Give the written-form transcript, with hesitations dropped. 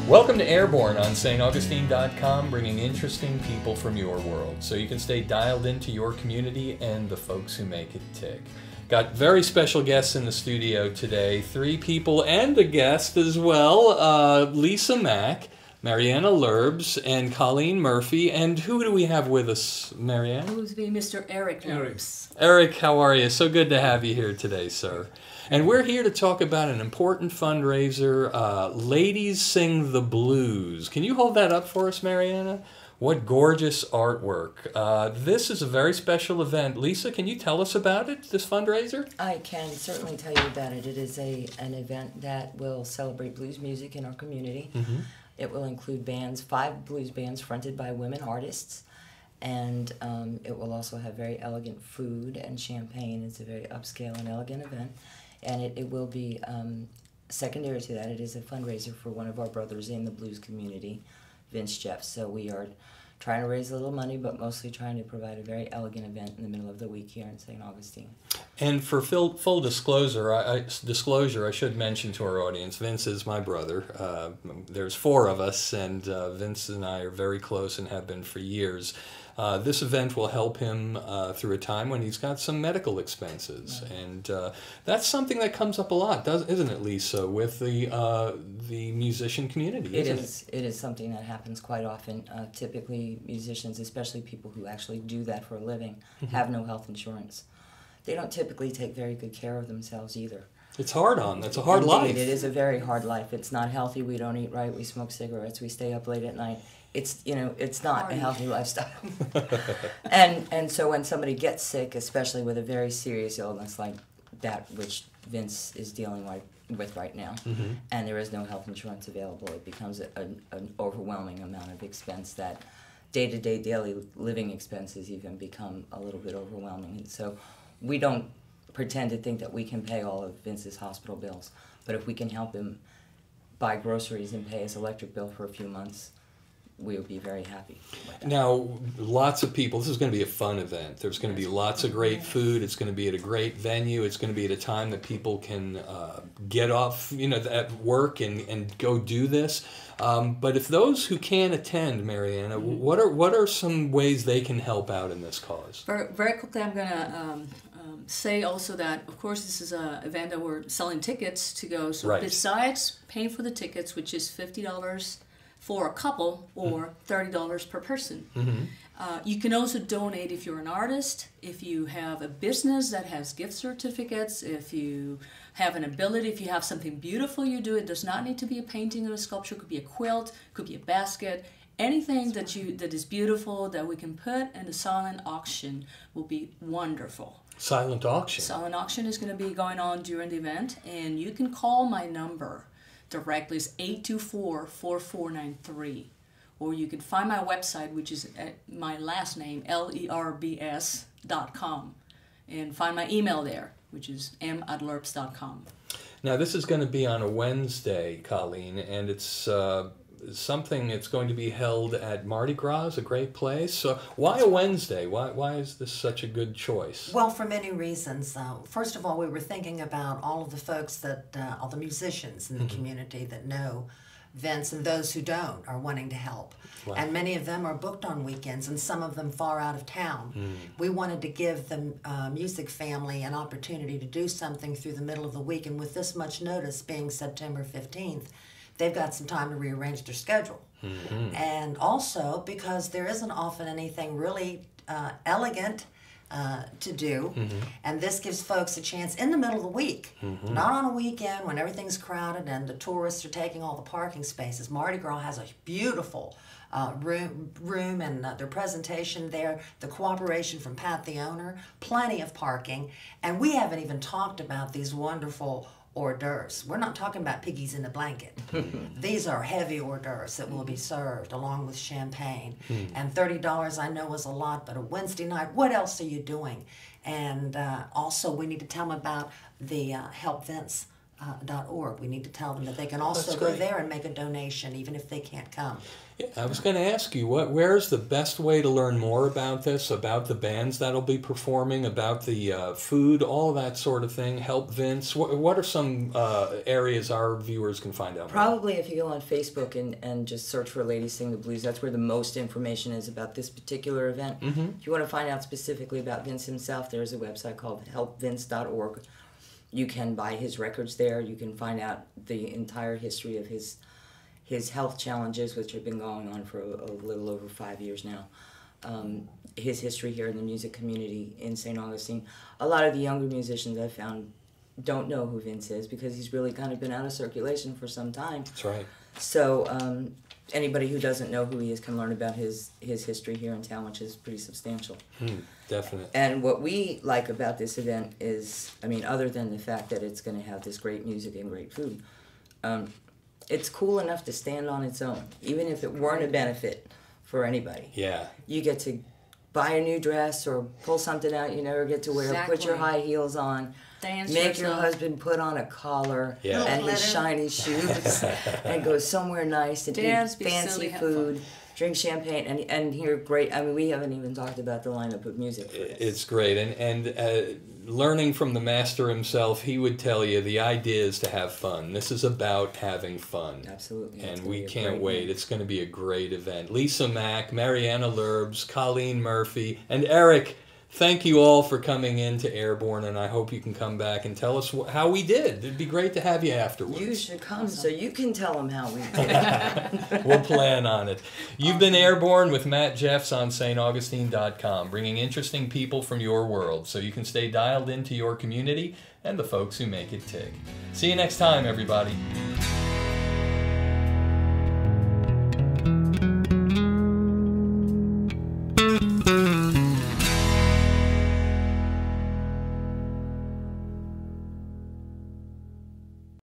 Welcome to Airborne on staugustine.com, bringing interesting people from your world so you can stay dialed into your community and the folks who make it tick. Got very special guests in the studio today, 3 people and a guest as well, Lisa Mack, Mariana Lurbs, and Colleen Murphy. And who do we have with us, Mariana? Who's be Mr. Eric Lurbs. Eric, how are you? So good to have you here today, sir. And we're here to talk about an important fundraiser, Ladies Sing the Blues. Can you hold that up for us, Mariana? What gorgeous artwork. This is a very special event. Lisa, can you tell us about it, this fundraiser? I can certainly tell you about it. It is an event that will celebrate blues music in our community. Mm-hmm. It will include bands, 5 blues bands fronted by women artists. And it will also have very elegant food and champagne. It's a very upscale and elegant event. And it will be, secondary to that, it is a fundraiser for one of our brothers in the blues community, Vince Jeff. So we are trying to raise a little money, but mostly trying to provide a very elegant event in the middle of the week here in St. Augustine. And for full disclosure, I should mention to our audience, Vince is my brother. There's 4 of us, and Vince and I are very close and have been for years. This event will help him through a time when he's got some medical expenses, right. And that's something that comes up a lot, isn't it, Lisa, with the musician community? It is something that happens quite often. Typically, musicians, especially people who actually do that for a living, have no health insurance. They don't typically take very good care of themselves either. It's hard on. That's a hard life. It is a very hard life. It's not healthy. We don't eat right. We smoke cigarettes. We stay up late at night. It's not a healthy lifestyle. and so when somebody gets sick, especially with a very serious illness like that which Vince is dealing with right now, mm-hmm. and there is no health insurance available, it becomes an overwhelming amount of expense that day-to-day daily living expenses even become a little bit overwhelming. And so we don't pretend to think that we can pay all of Vince's hospital bills, but if we can help him buy groceries and pay his electric bill for a few months, we would be very happy with that. Now, lots of people, this is going to be a fun event. There's going to be lots of great food. It's going to be at a great venue. It's going to be at a time that people can get off, at work and go do this. But if those who can attend, Mariana, what are some ways they can help out in this cause? Very, very quickly, I'm going to say also that, of course, this is an event that we're selling tickets to go. So besides paying for the tickets, which is $50 for a couple or $30 per person. Mm-hmm. You can also donate if you're an artist, if you have a business that has gift certificates, if you have an ability, if you have something beautiful you do. It does not need to be a painting or a sculpture. It could be a quilt, could be a basket. Anything that is beautiful that we can put in a silent auction will be wonderful. Silent auction? Silent auction is going to be going on during the event, and you can call my number directly. Is 824-4493, or you can find my website, which is my last name, lerbs.com, and find my email there, which is m@lerbs.com. Now, this is going to be on a Wednesday, Colleen, and it's something that's going to be held at Mardi Gras, a great place. So why a Wednesday? Why is this such a good choice? Well, for many reasons. First of all, we were thinking about all of the folks all the musicians in the mm-hmm. community that know Vince, and those who don't are wanting to help. Wow. And many of them are booked on weekends, and some of them far out of town. We wanted to give the music family an opportunity to do something through the middle of the week, and with this much notice, being September 15th, they've got some time to rearrange their schedule. Mm-hmm. And also because there isn't often anything really elegant to do, mm-hmm. and this gives folks a chance in the middle of the week, mm-hmm. not on a weekend when everything's crowded and the tourists are taking all the parking spaces. Mardi Gras has a beautiful room and their presentation there, the cooperation from Pat the owner, plenty of parking, and we haven't even talked about these wonderful hors d'oeuvres. We're not talking about piggies in a blanket. These are heavy hors d'oeuvres that will be served along with champagne. And $30 I know is a lot, but a Wednesday night, what else are you doing? And also we need to tell them about the Help Vince .org. We need to tell them that they can also go there and make a donation, even if they can't come. Yeah, I was going to ask you, where's the best way to learn more about this, about the bands that'll be performing, about the food, all that sort of thing? Help Vince. What are some areas our viewers can find out Probably if you go on Facebook and just search for Ladies Sing the Blues, that's where the most information is about this particular event. Mm-hmm. If you want to find out specifically about Vince himself, there's a website called helpvince.org. You can buy his records there. You can find out the entire history of his health challenges, which have been going on for a little over 5 years now. His history here in the music community in St. Augustine. A lot of the younger musicians I've found don't know who Vince is because he's really kind of been out of circulation for some time. That's right. So anybody who doesn't know who he is can learn about his history here in town, which is pretty substantial. Definitely. And what we like about this event is, I mean, other than the fact that it's going to have this great music and great food, it's cool enough to stand on its own, even if it weren't a benefit for anybody. Yeah. You get to buy a new dress or pull something out you never get to wear, Exactly. put your high heels on, make your husband put on a collar and his shiny shoes and go somewhere nice and eat fancy food, drink champagne, and hear great, I mean, we haven't even talked about the lineup of music for this. It's great, and learning from the master himself, he would tell you the idea is to have fun. This is about having fun. Absolutely. And we can't wait. It's going to be a great event. Lisa Mack, Mariana Lurbs, Colleen Murphy, and Eric, thank you all for coming in to Airborne, and I hope you can come back and tell us how we did. It'd be great to have you afterwards. You should come so you can tell them how we did. We'll plan on it. You've been Airborne with Matt Jeffs on staugustine.com, bringing interesting people from your world so you can stay dialed into your community and the folks who make it tick. See you next time, everybody.